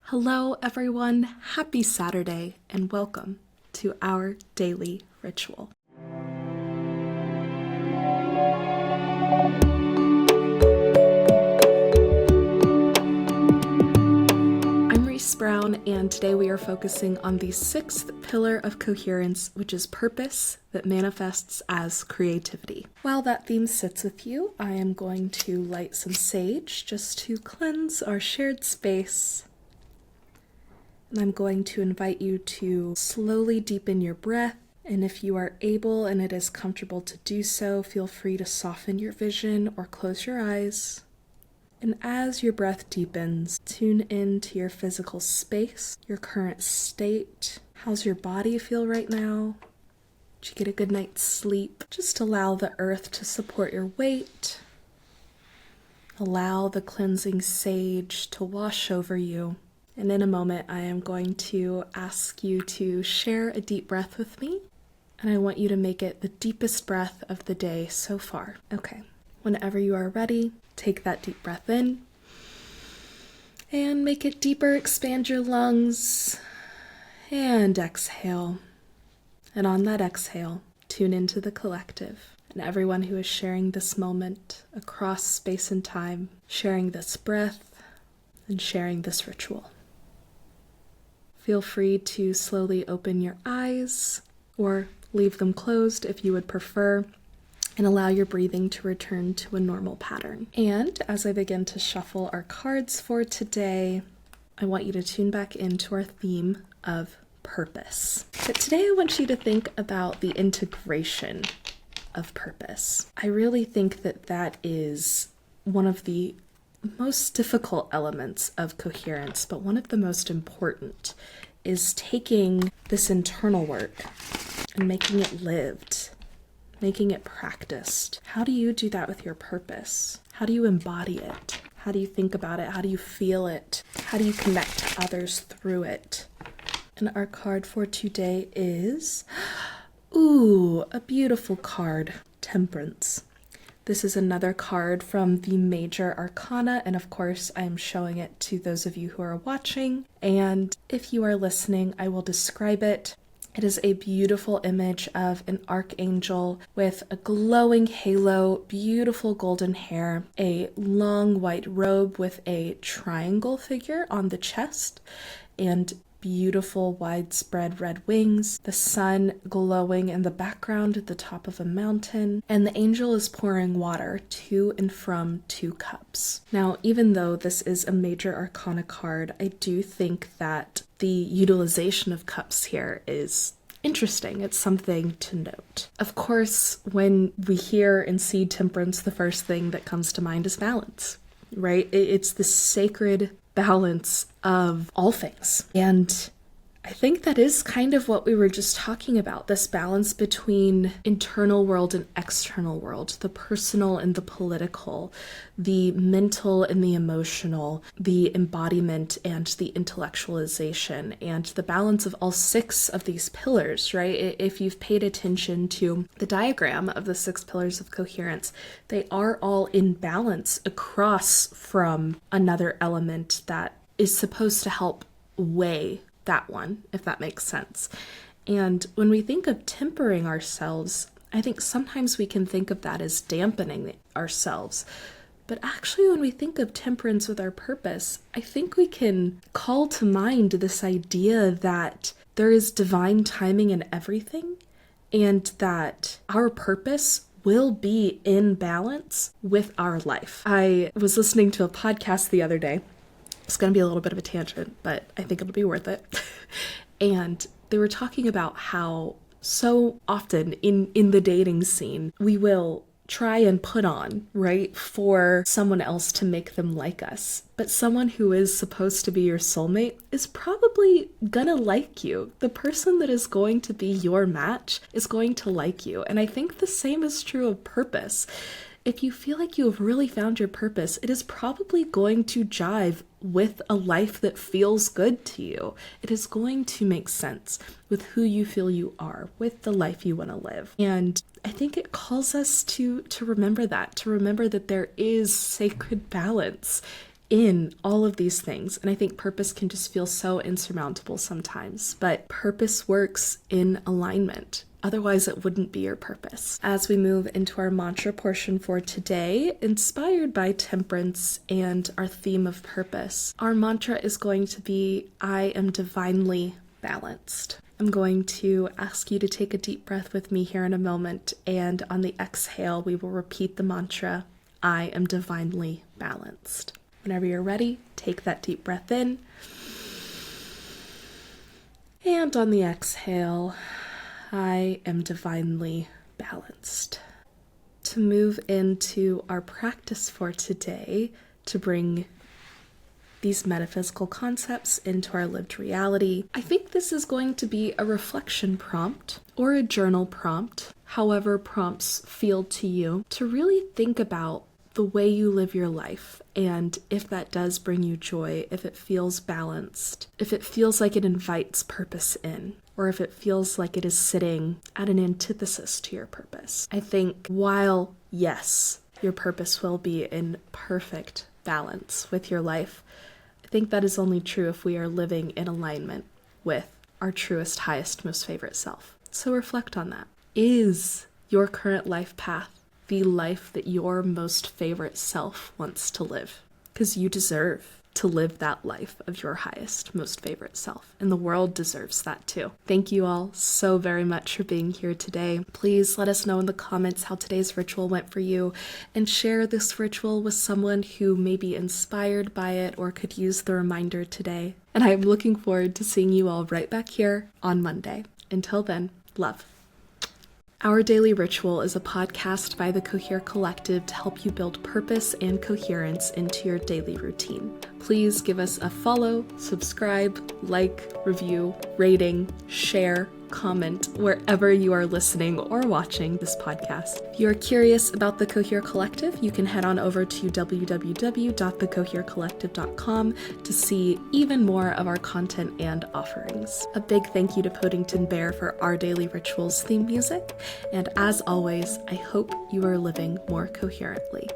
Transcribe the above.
Hello, everyone. Happy Saturday, and welcome to our daily ritual. I'm Reese Brown, and today we are focusing on the sixth pillar of coherence, which is purpose that manifests as creativity. While that theme sits with you, I am going to light some sage just to cleanse our shared space. And I'm going to invite you to slowly deepen your breath. And if you are able and it is comfortable to do so, feel free to soften your vision or close your eyes. And as your breath deepens, tune into your physical space, your current state. How's your body feel right now? Did you get a good night's sleep? Just allow the earth to support your weight. Allow the cleansing sage to wash over you. And in a moment, I am going to ask you to share a deep breath with me. And I want you to make it the deepest breath of the day so far. Okay, whenever you are ready, take that deep breath in. And make it deeper, expand your lungs. And exhale. And on that exhale, tune into the collective. And everyone who is sharing this moment across space and time, sharing this breath, and sharing this ritual. Feel free to slowly open your eyes or leave them closed if you would prefer, and allow your breathing to return to a normal pattern. And as I begin to shuffle our cards for today, I want you to tune back into our theme of purpose. But today I want you to think about the integration of purpose. I really think that that is one of the most difficult elements of coherence, but one of the most important, is taking this internal work and making it lived, making it practiced. How do you do that with your purpose? How do you embody it? How do you think about it? How do you feel it? How do you connect to others through it? And our card for today is, a beautiful card, Temperance. This is another card from the Major Arcana, and of course I am showing it to those of you who are watching, and if you are listening, I will describe it. It is a beautiful image of an archangel with a glowing halo, beautiful golden hair, a long white robe with a triangle figure on the chest, and beautiful widespread red wings, the sun glowing in the background at the top of a mountain, and the angel is pouring water to and from 2 cups. Now, even though this is a Major Arcana card, I do think that the utilization of cups here is interesting. It's something to note. Of course, when we hear and see temperance, the first thing that comes to mind is balance, right? It's the sacred balance of all things. And I think that is kind of what we were just talking about, this balance between internal world and external world, the personal and the political, the mental and the emotional, the embodiment and the intellectualization, and the balance of all 6 of these pillars, right? If you've paid attention to the diagram of the 6 pillars of coherence, they are all in balance across from another element that is supposed to help weigh that one, if that makes sense. And when we think of tempering ourselves, I think sometimes we can think of that as dampening ourselves. But actually, when we think of temperance with our purpose, I think we can call to mind this idea that there is divine timing in everything, and that our purpose will be in balance with our life. I was listening to a podcast the other day. It's going to be a little bit of a tangent, but I think it'll be worth it. And they were talking about how so often in the dating scene, we will try and put on, right, for someone else to make them like us. But someone who is supposed to be your soulmate is probably gonna like you. The person that is going to be your match is going to like you. And I think the same is true of purpose. If you feel like you have really found your purpose, it is probably going to jive with a life that feels good to you. It is going to make sense with who you feel you are, with the life you want to live. And I think it calls us to remember that there is sacred balance in all of these things. And I think purpose can just feel so insurmountable sometimes, but purpose works in alignment. Otherwise, it wouldn't be your purpose. As we move into our mantra portion for today, inspired by Temperance and our theme of purpose, our mantra is going to be, I am divinely balanced. I'm going to ask you to take a deep breath with me here in a moment, and on the exhale, we will repeat the mantra, I am divinely balanced. Whenever you're ready, take that deep breath in, and on the exhale, I am divinely balanced. To move into our practice for today, to bring these metaphysical concepts into our lived reality, I think this is going to be a reflection prompt or a journal prompt, however prompts feel to you, to really think about the way you live your life, and if that does bring you joy, if it feels balanced, if it feels like it invites purpose in, or if it feels like it is sitting at an antithesis to your purpose. I think while, yes, your purpose will be in perfect balance with your life, I think that is only true if we are living in alignment with our truest, highest, most favorite self. So reflect on that. Is your current life path the life that your most favorite self wants to live? Because you deserve to live that life of your highest, most favorite self. And the world deserves that too. Thank you all so very much for being here today. Please let us know in the comments how today's ritual went for you, and share this ritual with someone who may be inspired by it or could use the reminder today. And I am looking forward to seeing you all right back here on Monday. Until then, love. Our Daily Ritual is a podcast by the Cohere Collective to help you build purpose and coherence into your daily routine. Please give us a follow, subscribe, like, review, rating, share, comment wherever you are listening or watching this podcast. If you are curious about the Cohere Collective, you can head on over to www.thecoherecollective.com to see even more of our content and offerings. A big thank you to Podington Bear for our Daily Rituals theme music, and as always, I hope you are living more coherently.